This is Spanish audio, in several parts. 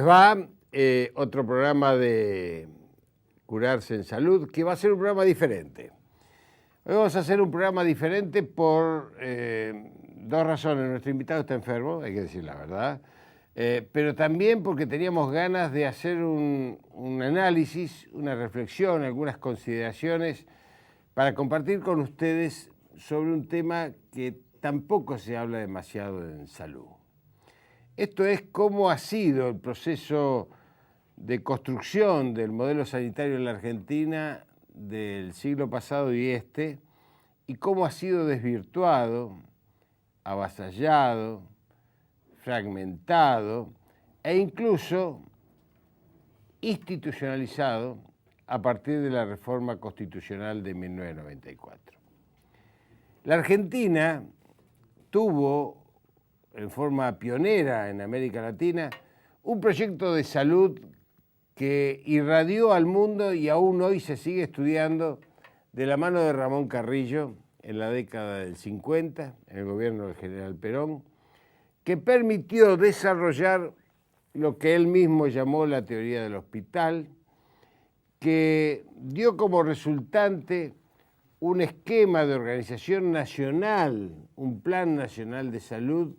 les va? Otro programa de Curarse en Salud, que va a ser un programa diferente. Hoy vamos a hacer un programa diferente por dos razones. Nuestro invitado está enfermo, hay que decir la verdad, pero también porque teníamos ganas de hacer un análisis, una reflexión, algunas consideraciones para compartir con ustedes sobre un tema que tampoco se habla demasiado en salud. Esto es cómo ha sido el proceso de construcción del modelo sanitario en la Argentina del siglo pasado y cómo ha sido desvirtuado, avasallado, fragmentado e incluso institucionalizado a partir de la reforma constitucional de 1994. La Argentina tuvo, en forma pionera en América Latina, un proyecto de salud que irradió al mundo y aún hoy se sigue estudiando de la mano de Ramón Carrillo en la década del 50, en el gobierno del general Perón, que permitió desarrollar lo que él mismo llamó la teoría del hospital, que dio como resultante un esquema de organización nacional, un plan nacional de salud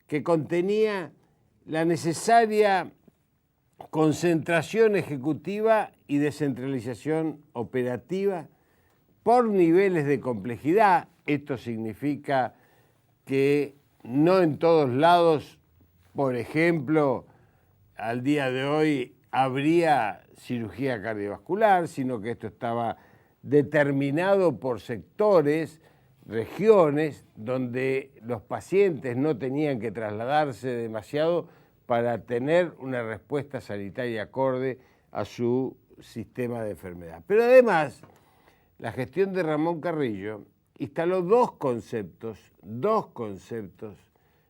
que contenía la necesaria concentración ejecutiva y descentralización operativa por niveles de complejidad. Esto significa que no en todos lados, por ejemplo, al día de hoy habría cirugía cardiovascular, sino que esto estaba determinado por sectores, regiones, donde los pacientes no tenían que trasladarse demasiado para tener una respuesta sanitaria acorde a su sistema de enfermedad. Pero además, la gestión de Ramón Carrillo instaló dos conceptos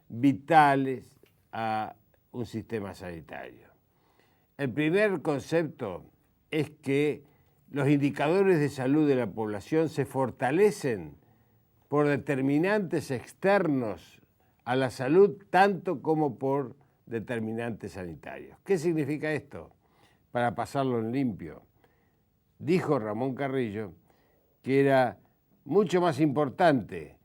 vitales a un sistema sanitario. El primer concepto es que los indicadores de salud de la población se fortalecen por determinantes externos a la salud, tanto como por determinantes sanitarios. ¿Qué significa esto? Para pasarlo en limpio, dijo Ramón Carrillo que era mucho más importante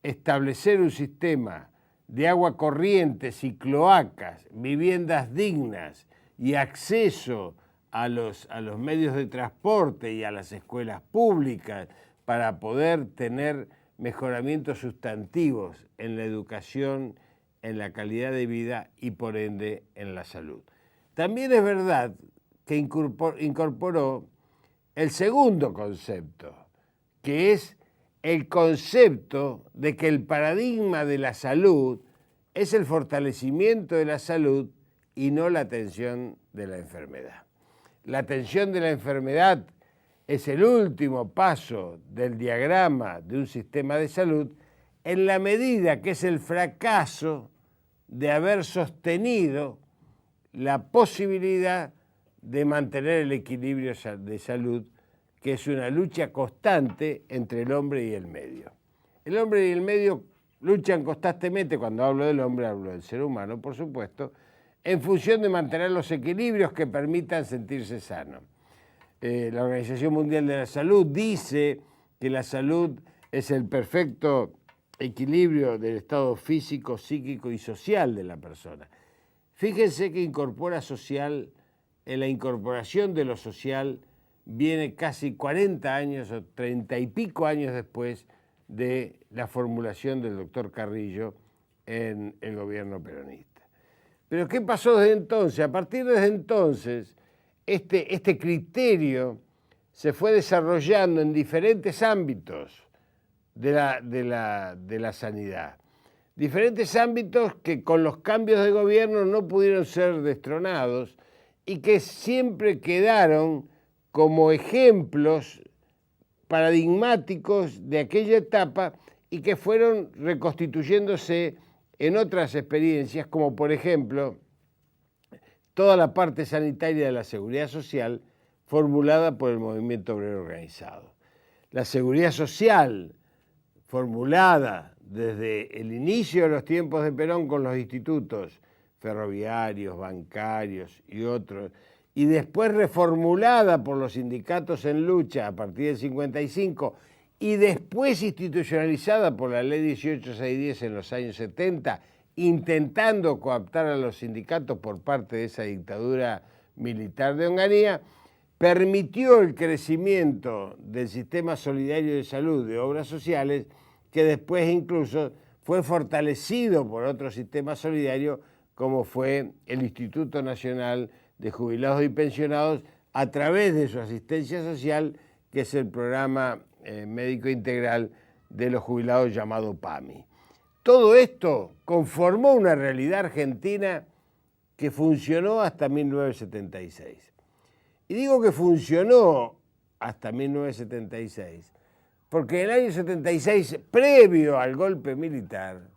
establecer un sistema de agua corrientes y cloacas, viviendas dignas y acceso a los medios de transporte y a las escuelas públicas para poder tener mejoramientos sustantivos en la educación, en la calidad de vida y por ende en la salud. También es verdad que incorporó el segundo concepto, que es el concepto de que el paradigma de la salud es el fortalecimiento de la salud y no la atención de la enfermedad. La atención de la enfermedad es el último paso del diagrama de un sistema de salud en la medida que es el fracaso de haber sostenido la posibilidad de mantener el equilibrio de salud, que es una lucha constante entre el hombre y el medio. El hombre y el medio luchan constantemente, cuando hablo del hombre hablo del ser humano, por supuesto, en función de mantener los equilibrios que permitan sentirse sano. La Organización Mundial de la Salud dice que la salud es el perfecto equilibrio del estado físico, psíquico y social de la persona. Fíjense que incorpora social, en la incorporación de lo social viene casi 40 años o 30 y pico años después de la formulación del doctor Carrillo en el gobierno peronista. Pero ¿qué pasó desde entonces? A partir de entonces, este criterio se fue desarrollando en diferentes ámbitos de la sanidad. Diferentes ámbitos que con los cambios de gobierno no pudieron ser destronados y que siempre quedaron como ejemplos paradigmáticos de aquella etapa y que fueron reconstituyéndose en otras experiencias, como por ejemplo toda la parte sanitaria de la seguridad social formulada por el movimiento obrero organizado. La seguridad social formulada desde el inicio de los tiempos de Perón con los institutos ferroviarios, bancarios y otros, y después reformulada por los sindicatos en lucha a partir del 55, y después institucionalizada por la ley 18610 en los años 70, intentando cooptar a los sindicatos por parte de esa dictadura militar de Onganía, permitió el crecimiento del sistema solidario de salud de obras sociales, que después incluso fue fortalecido por otro sistema solidario, como fue el Instituto Nacional de Jubilados y Pensionados, a través de su asistencia social, que es el programa médico integral de los jubilados llamado PAMI. Todo esto conformó una realidad argentina que funcionó hasta 1976. Y digo que funcionó hasta 1976, porque en el año 76, previo al golpe militar,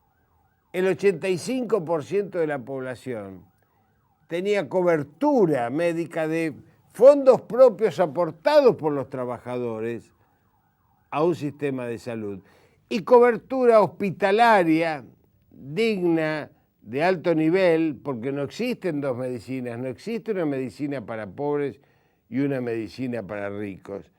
el 85% de la población tenía cobertura médica de fondos propios aportados por los trabajadores a un sistema de salud y cobertura hospitalaria digna, de alto nivel, porque no existen dos medicinas, no existe una medicina para pobres y una medicina para ricos.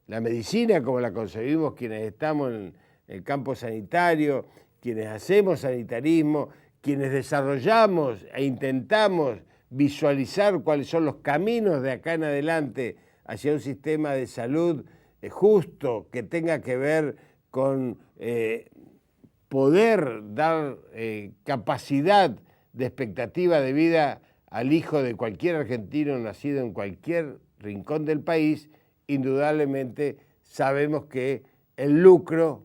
La medicina, como la concebimos quienes estamos en el campo sanitario, quienes hacemos sanitarismo, quienes desarrollamos e intentamos visualizar cuáles son los caminos de acá en adelante hacia un sistema de salud justo, que tenga que ver con poder dar capacidad de expectativa de vida al hijo de cualquier argentino nacido en cualquier rincón del país, indudablemente sabemos que el lucro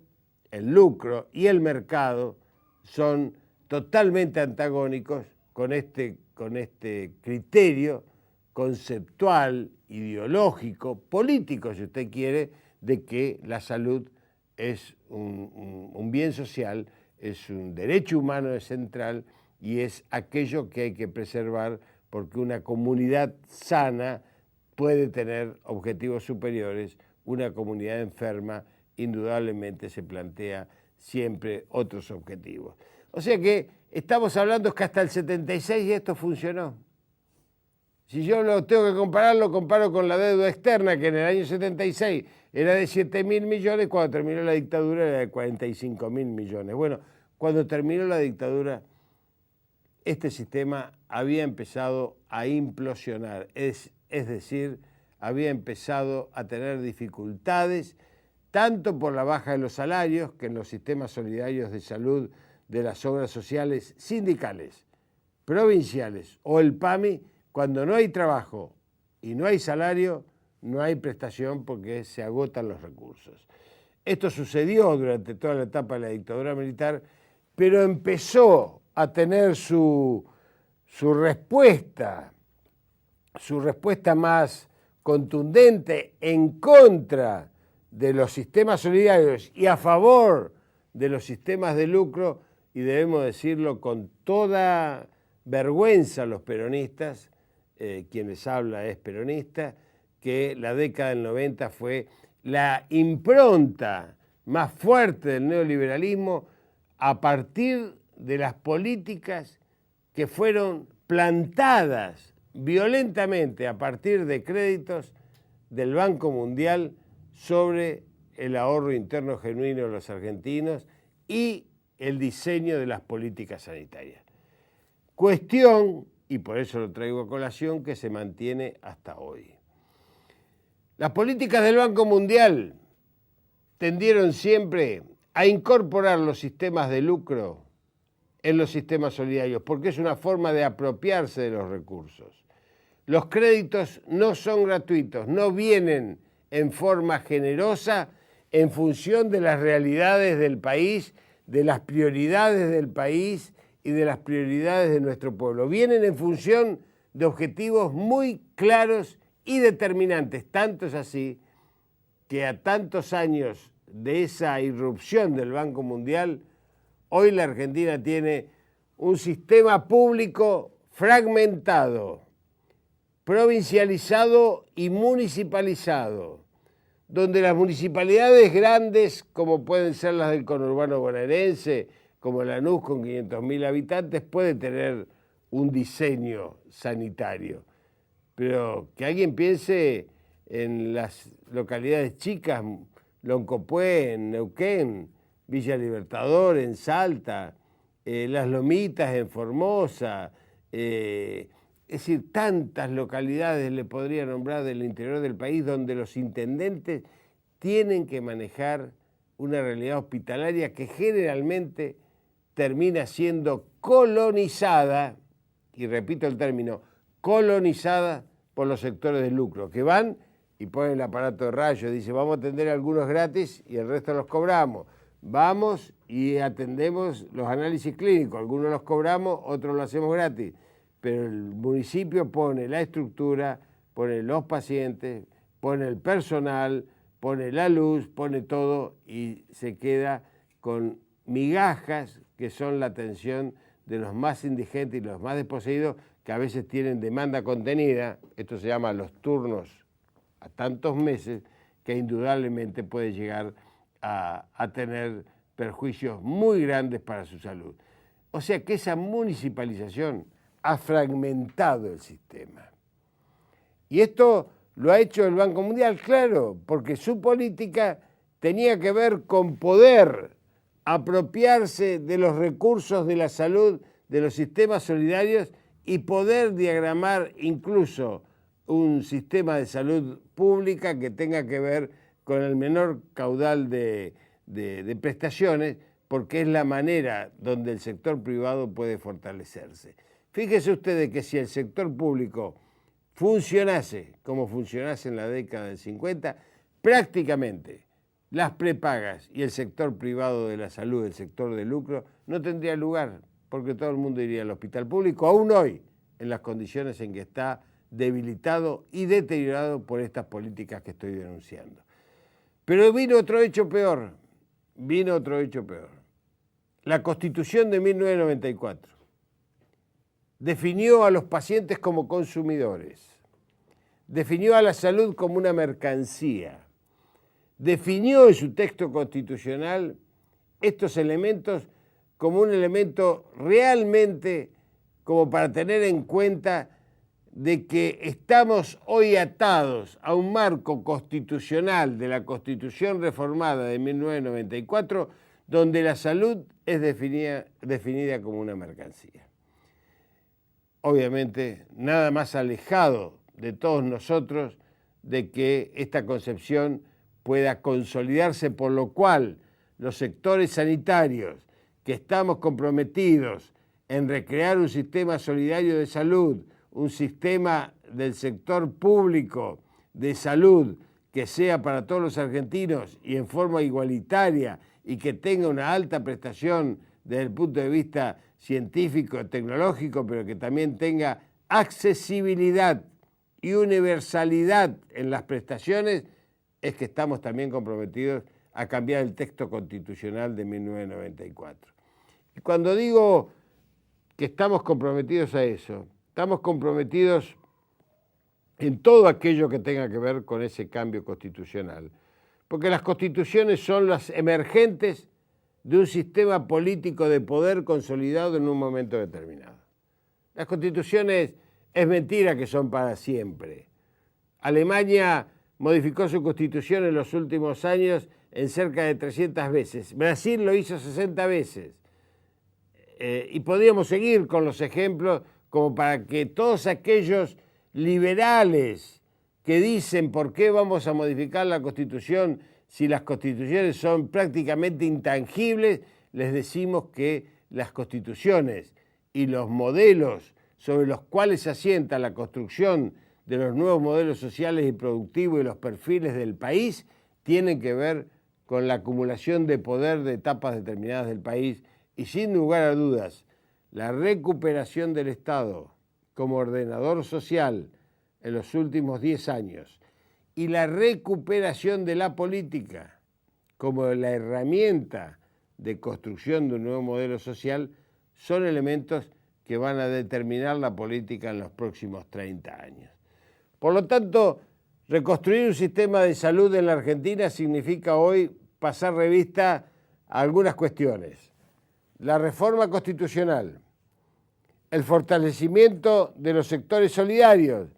y el mercado son totalmente antagónicos con este criterio conceptual, ideológico, político, si usted quiere, de que la salud es un bien social, es un derecho humano central y es aquello que hay que preservar, porque una comunidad sana puede tener objetivos superiores, una comunidad enferma indudablemente se plantea siempre otros objetivos. O sea que estamos hablando que hasta el 76 esto funcionó. Si yo lo tengo que comparar, lo comparo con la deuda externa, que en el año 76 era de 7.000 millones, cuando terminó la dictadura era de 45.000 millones. Bueno, cuando terminó la dictadura, este sistema había empezado a implosionar, es decir, había empezado a tener dificultades, tanto por la baja de los salarios, que en los sistemas solidarios de salud de las obras sociales sindicales, provinciales o el PAMI, cuando no hay trabajo y no hay salario, no hay prestación porque se agotan los recursos. Esto sucedió durante toda la etapa de la dictadura militar, pero empezó a tener su respuesta más contundente en contra de los sistemas solidarios y a favor de los sistemas de lucro, y debemos decirlo con toda vergüenza los peronistas, quien les habla es peronista, que la década del 90 fue la impronta más fuerte del neoliberalismo a partir de las políticas que fueron plantadas violentamente a partir de créditos del Banco Mundial sobre el ahorro interno genuino de los argentinos y el diseño de las políticas sanitarias. Cuestión, y por eso lo traigo a colación, que se mantiene hasta hoy. Las políticas del Banco Mundial tendieron siempre a incorporar los sistemas de lucro en los sistemas solidarios, porque es una forma de apropiarse de los recursos. Los créditos no son gratuitos, no vienen en forma generosa en función de las realidades del país, de las prioridades del país y de las prioridades de nuestro pueblo. Vienen en función de objetivos muy claros y determinantes. Tanto es así que a tantos años de esa irrupción del Banco Mundial, hoy la Argentina tiene un sistema público fragmentado, provincializado y municipalizado, donde las municipalidades grandes, como pueden ser las del conurbano bonaerense, como Lanús con 500.000 habitantes, puede tener un diseño sanitario, pero que alguien piense en las localidades chicas, Loncopué, en Neuquén, Villa Libertador, en Salta, Las Lomitas, en Formosa, es decir, tantas localidades le podría nombrar del interior del país donde los intendentes tienen que manejar una realidad hospitalaria que generalmente termina siendo colonizada, y repito el término, colonizada por los sectores de lucro, que van y ponen el aparato de rayos, dice vamos a atender a algunos gratis y el resto los cobramos. Vamos y atendemos los análisis clínicos, algunos los cobramos, otros los hacemos gratis, pero el municipio pone la estructura, pone los pacientes, pone el personal, pone la luz, pone todo y se queda con migajas que son la atención de los más indigentes y los más desposeídos, que a veces tienen demanda contenida, esto se llama los turnos a tantos meses, que indudablemente puede llegar a tener perjuicios muy grandes para su salud. O sea que esa municipalización ha fragmentado el sistema. Y esto lo ha hecho el Banco Mundial, claro, porque su política tenía que ver con poder apropiarse de los recursos de la salud, de los sistemas solidarios y poder diagramar incluso un sistema de salud pública que tenga que ver con el menor caudal de prestaciones, porque es la manera donde el sector privado puede fortalecerse. Fíjense ustedes que si el sector público funcionase como funcionase en la década del 50, prácticamente las prepagas y el sector privado de la salud, el sector de lucro, no tendría lugar, porque todo el mundo iría al hospital público, aún hoy, en las condiciones en que está debilitado y deteriorado por estas políticas que estoy denunciando. Pero vino otro hecho peor, La Constitución de 1994 definió a los pacientes como consumidores, definió a la salud como una mercancía, definió en su texto constitucional estos elementos como un elemento realmente como para tener en cuenta de que estamos hoy atados a un marco constitucional de la Constitución reformada de 1994, donde la salud es definida como una mercancía. Obviamente, nada más alejado de todos nosotros de que esta concepción pueda consolidarse, por lo cual los sectores sanitarios que estamos comprometidos en recrear un sistema solidario de salud, un sistema del sector público de salud que sea para todos los argentinos y en forma igualitaria y que tenga una alta prestación desde el punto de vista científico, tecnológico, pero que también tenga accesibilidad y universalidad en las prestaciones, es que estamos también comprometidos a cambiar el texto constitucional de 1994. Y cuando digo que estamos comprometidos a eso, estamos comprometidos en todo aquello que tenga que ver con ese cambio constitucional, porque las constituciones son las emergentes de un sistema político de poder consolidado en un momento determinado. Las constituciones es mentira que son para siempre. Alemania modificó su constitución en los últimos años en cerca de 300 veces. Brasil lo hizo 60 veces. Y podríamos seguir con los ejemplos como para que todos aquellos liberales que dicen por qué vamos a modificar la Constitución si las constituciones son prácticamente intangibles, les decimos que las constituciones y los modelos sobre los cuales se asienta la construcción de los nuevos modelos sociales y productivos y los perfiles del país tienen que ver con la acumulación de poder de etapas determinadas del país y sin lugar a dudas la recuperación del Estado como ordenador social en los últimos 10 años y la recuperación de la política como la herramienta de construcción de un nuevo modelo social son elementos que van a determinar la política en los próximos 30 años. Por lo tanto, reconstruir un sistema de salud en la Argentina significa hoy pasar revista a algunas cuestiones. La reforma constitucional, el fortalecimiento de los sectores solidarios.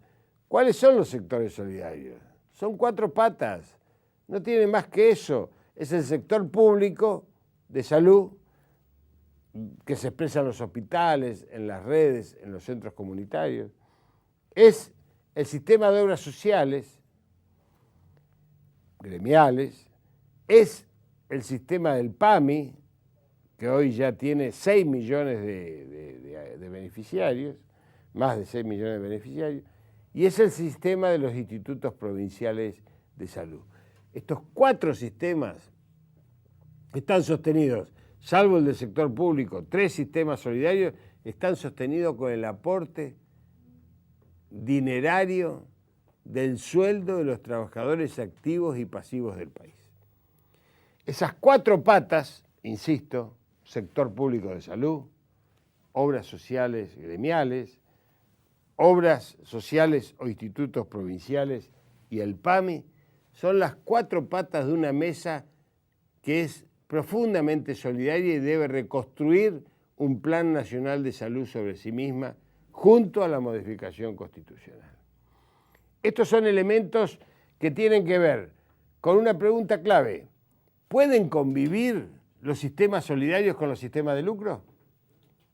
¿Cuáles son los sectores solidarios? Son 4 patas, no tienen más que eso. Es el sector público de salud, que se expresa en los hospitales, en las redes, en los centros comunitarios. Es el sistema de obras sociales, gremiales, es el sistema del PAMI, que hoy ya tiene 6 millones de beneficiarios, más de 6 millones de beneficiarios, y es el sistema de los institutos provinciales de salud. Estos 4 sistemas están sostenidos, salvo el del sector público, 3 sistemas solidarios, están sostenidos con el aporte dinerario del sueldo de los trabajadores activos y pasivos del país. Esas 4 patas, insisto, sector público de salud, obras sociales gremiales, obras sociales o institutos provinciales y el PAMI, son las 4 patas de una mesa que es profundamente solidaria y debe reconstruir un plan nacional de salud sobre sí misma junto a la modificación constitucional. Estos son elementos que tienen que ver con una pregunta clave. ¿Pueden convivir los sistemas solidarios con los sistemas de lucro?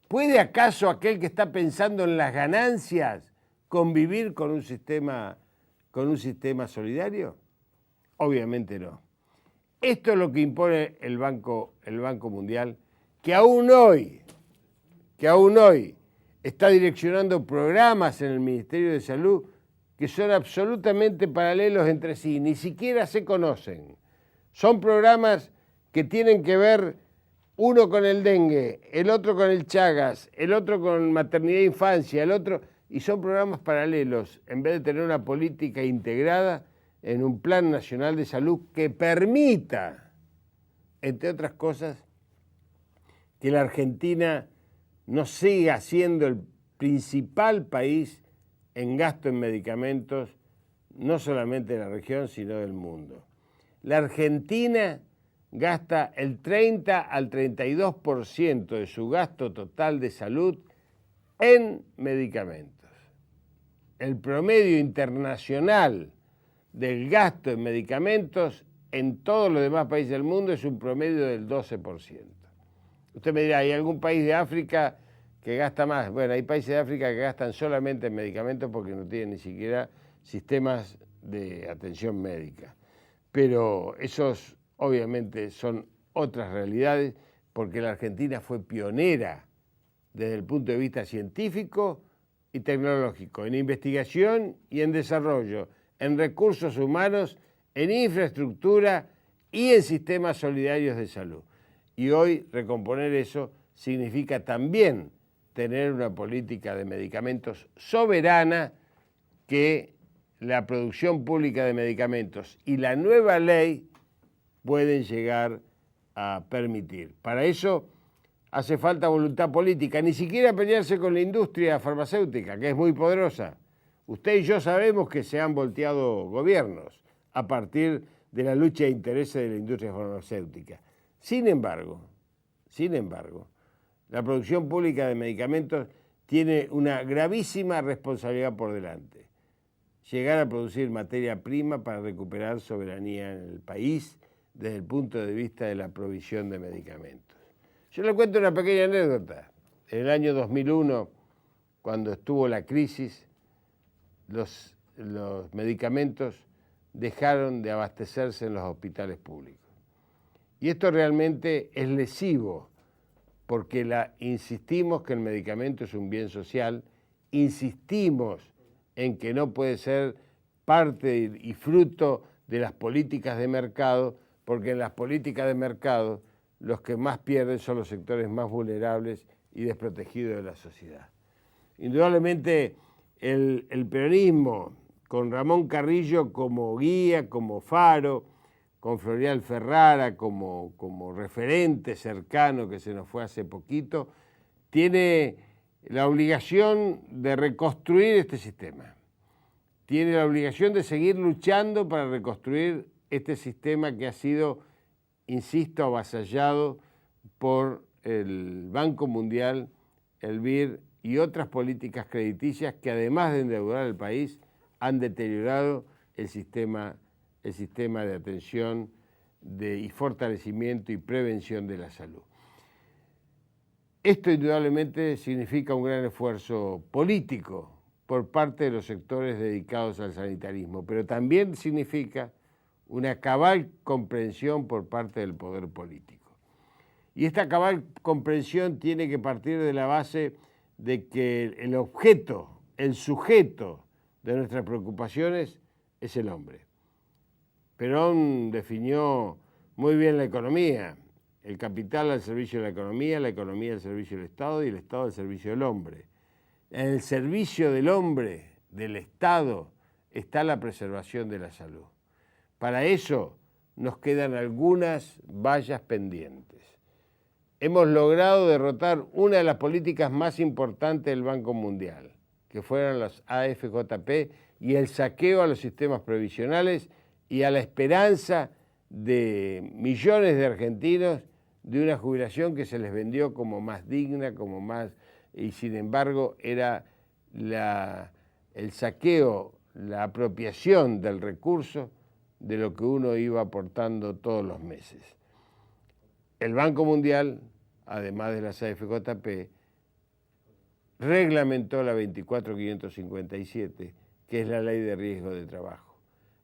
¿Puede acaso aquel que está pensando en las ganancias convivir con un sistema solidario? Obviamente no. Esto es lo que impone el Banco Mundial, que aún hoy está direccionando programas en el Ministerio de Salud que son absolutamente paralelos entre sí, ni siquiera se conocen. Son programas que tienen que ver uno con el dengue, el otro con el Chagas, el otro con maternidad e infancia, el otro, y son programas paralelos, en vez de tener una política integrada en un plan nacional de salud que permita, entre otras cosas, que la Argentina no siga siendo el principal país en gasto en medicamentos, no solamente de la región, sino del mundo. La Argentina gasta el 30 al 32% de su gasto total de salud en medicamentos. El promedio internacional del gasto en medicamentos en todos los demás países del mundo es un promedio del 12%. Usted me dirá, ¿hay algún país de África que gasta más? Bueno, hay países de África que gastan solamente en medicamentos porque no tienen ni siquiera sistemas de atención médica. Pero esos obviamente son otras realidades porque la Argentina fue pionera desde el punto de vista científico y tecnológico, en investigación y en desarrollo, en recursos humanos, en infraestructura y en sistemas solidarios de salud. Y hoy recomponer eso significa también tener una política de medicamentos soberana que la producción pública de medicamentos y la nueva ley pueden llegar a permitir. Para eso hace falta voluntad política, ni siquiera pelearse con la industria farmacéutica, que es muy poderosa. Usted y yo sabemos que se han volteado gobiernos a partir de la lucha de intereses de la industria farmacéutica. Sin embargo, la producción pública de medicamentos tiene una gravísima responsabilidad por delante. Llegar a producir materia prima para recuperar soberanía en el país desde el punto de vista de la provisión de medicamentos. Yo le cuento una pequeña anécdota. En el año 2001, cuando estuvo la crisis, los medicamentos dejaron de abastecerse en los hospitales públicos. Y esto realmente es lesivo, porque insistimos que el medicamento es un bien social, insistimos en que no puede ser parte y fruto de las políticas de mercado, porque en las políticas de mercado los que más pierden son los sectores más vulnerables y desprotegidos de la sociedad. Indudablemente el peronismo, con Ramón Carrillo como guía, como faro, con Floreal Ferrara como referente cercano que se nos fue hace poquito, tiene la obligación de reconstruir este sistema. Tiene la obligación de seguir luchando para reconstruir este sistema que ha sido, insisto, avasallado por el Banco Mundial, el BID y otras políticas crediticias que, además de endeudar al país, han deteriorado el sistema de atención y fortalecimiento y prevención de la salud. Esto indudablemente significa un gran esfuerzo político por parte de los sectores dedicados al sanitarismo, pero también significa una cabal comprensión por parte del poder político. Y esta cabal comprensión tiene que partir de la base de que el objeto, el sujeto de nuestras preocupaciones es el hombre. Perón definió muy bien la economía: el capital al servicio de la economía al servicio del Estado y el Estado al servicio del hombre. En el servicio del hombre, del Estado, está la preservación de la salud. Para eso nos quedan algunas vallas pendientes. Hemos logrado derrotar una de las políticas más importantes del Banco Mundial, que fueron las AFJP y el saqueo a los sistemas previsionales y a la esperanza de millones de argentinos de una jubilación que se les vendió como más digna, como más, y sin embargo era el saqueo, la apropiación del recurso de lo que uno iba aportando todos los meses. El Banco Mundial, además de las AFJP, reglamentó la 24557, que es la ley de riesgo de trabajo,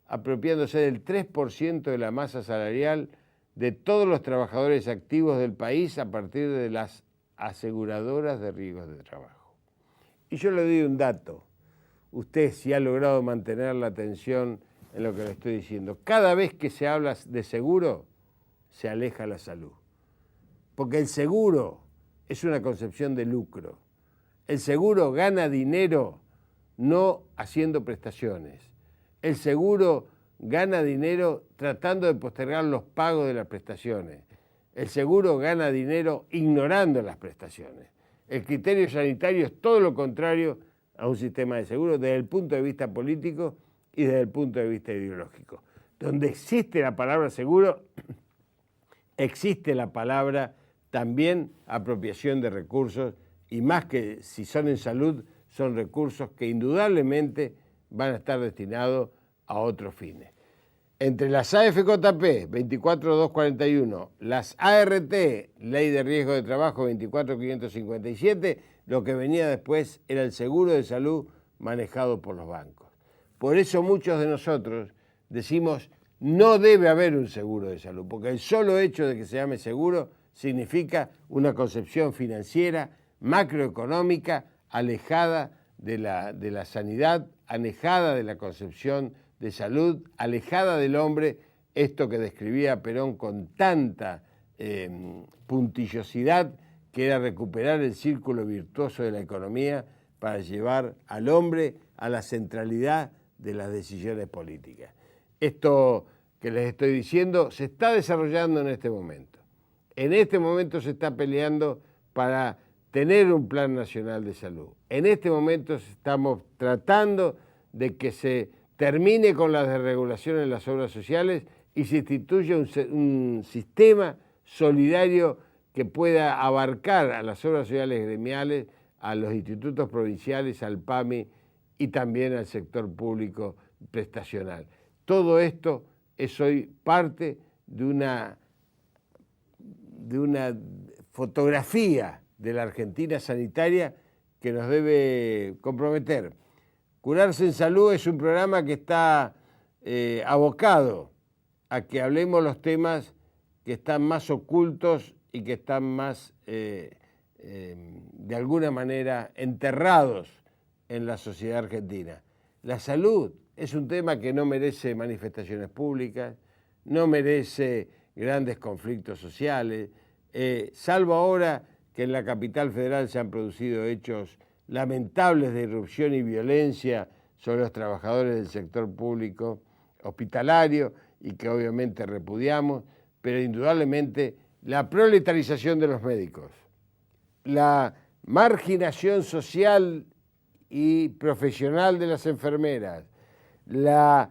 apropiándose del 3% de la masa salarial de todos los trabajadores activos del país a partir de las aseguradoras de riesgos de trabajo. Y yo le doy un dato. Usted, si ha logrado mantener la atención en lo que le estoy diciendo, cada vez que se habla de seguro, se aleja la salud. Porque el seguro es una concepción de lucro. El seguro gana dinero no haciendo prestaciones. El seguro gana dinero tratando de postergar los pagos de las prestaciones. El seguro gana dinero ignorando las prestaciones. El criterio sanitario es todo lo contrario a un sistema de seguro desde el punto de vista político y desde el punto de vista ideológico. Donde existe la palabra seguro, existe la palabra también apropiación de recursos, y más que si son en salud, son recursos que indudablemente van a estar destinados a otros fines. Entre las AFJP 24241, las ART, Ley de Riesgo de Trabajo 24557, lo que venía después era el seguro de salud manejado por los bancos. Por eso muchos de nosotros decimos no debe haber un seguro de salud, porque el solo hecho de que se llame seguro significa una concepción financiera, macroeconómica, alejada de la sanidad, alejada de la concepción de salud, alejada del hombre, esto que describía Perón con tanta puntillosidad, que era recuperar el círculo virtuoso de la economía para llevar al hombre a la centralidad de las decisiones políticas. Esto que les estoy diciendo se está desarrollando en este momento. En este momento se está peleando para tener un plan nacional de salud. En este momento estamos tratando de que se termine con la desregulación en las obras sociales y se instituya un sistema solidario que pueda abarcar a las obras sociales gremiales, a los institutos provinciales, al PAMI y también al sector público prestacional. Todo esto es hoy parte de una fotografía de la Argentina sanitaria que nos debe comprometer. Curarse en Salud es un programa que está abocado a que hablemos los temas que están más ocultos y que están más, de alguna manera, enterrados en la sociedad argentina. La salud es un tema que no merece manifestaciones públicas, no merece grandes conflictos sociales, salvo ahora que en la capital federal se han producido hechos lamentables de irrupción y violencia sobre los trabajadores del sector público hospitalario y que obviamente repudiamos, pero indudablemente la proletarización de los médicos, la marginación social y profesional de las enfermeras, la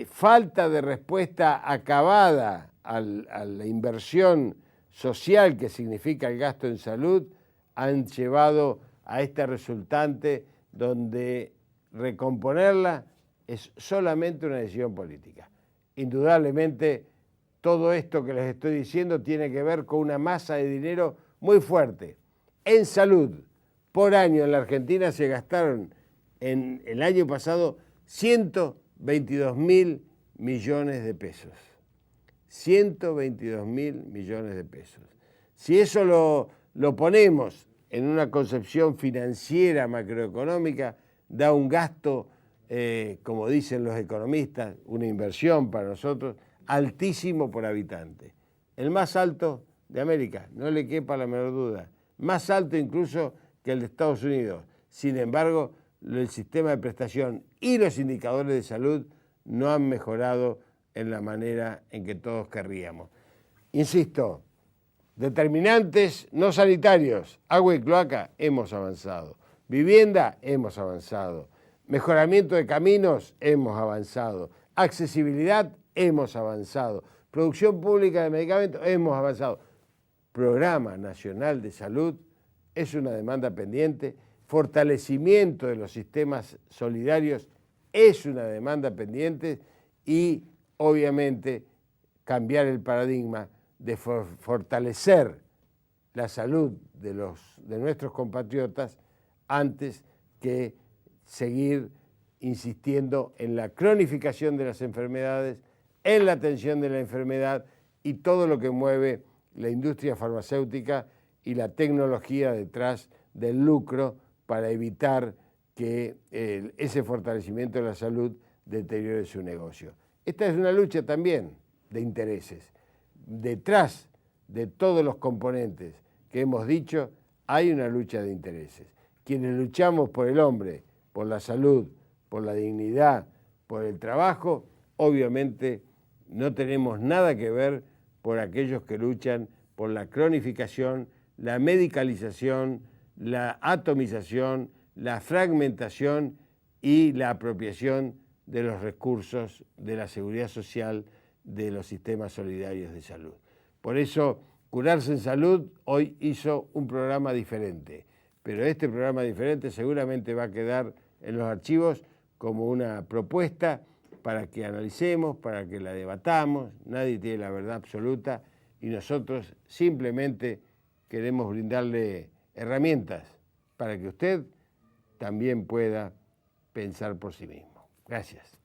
falta de respuesta acabada a la inversión social que significa el gasto en salud, han llevado a esta resultante donde recomponerla es solamente una decisión política. Indudablemente, todo esto que les estoy diciendo tiene que ver con una masa de dinero muy fuerte. En salud, por año en la Argentina se gastaron en el año pasado 122.000 millones de pesos. 122.000 millones de pesos. Si eso lo ponemos en una concepción financiera macroeconómica, da un gasto, como dicen los economistas, una inversión para nosotros, altísimo por habitante. El más alto de América, no le quepa la menor duda. Más alto incluso que el de Estados Unidos. Sin embargo, el sistema de prestación y los indicadores de salud no han mejorado en la manera en que todos querríamos. Insisto, determinantes no sanitarios, agua y cloaca, hemos avanzado. Vivienda, hemos avanzado. Mejoramiento de caminos, hemos avanzado. Accesibilidad, hemos avanzado. Producción pública de medicamentos, hemos avanzado. Programa Nacional de Salud es una demanda pendiente. Fortalecimiento de los sistemas solidarios es una demanda pendiente y, obviamente, cambiar el paradigma de fortalecer la salud de nuestros compatriotas antes que seguir insistiendo en la cronificación de las enfermedades, en la atención de la enfermedad y todo lo que mueve la industria farmacéutica y la tecnología detrás del lucro para evitar que ese fortalecimiento de la salud deteriore su negocio. Esta es una lucha también de intereses. Detrás de todos los componentes que hemos dicho, hay una lucha de intereses. Quienes luchamos por el hombre, por la salud, por la dignidad, por el trabajo, obviamente no tenemos nada que ver por aquellos que luchan por la cronificación, la medicalización, la atomización, la fragmentación y la apropiación de los recursos de la seguridad social de los sistemas solidarios de salud. Por eso, Curarse en Salud hoy hizo un programa diferente, pero este programa diferente seguramente va a quedar en los archivos como una propuesta para que analicemos, para que la debatamos. Nadie tiene la verdad absoluta y nosotros simplemente queremos brindarle herramientas para que usted también pueda pensar por sí mismo. Gracias.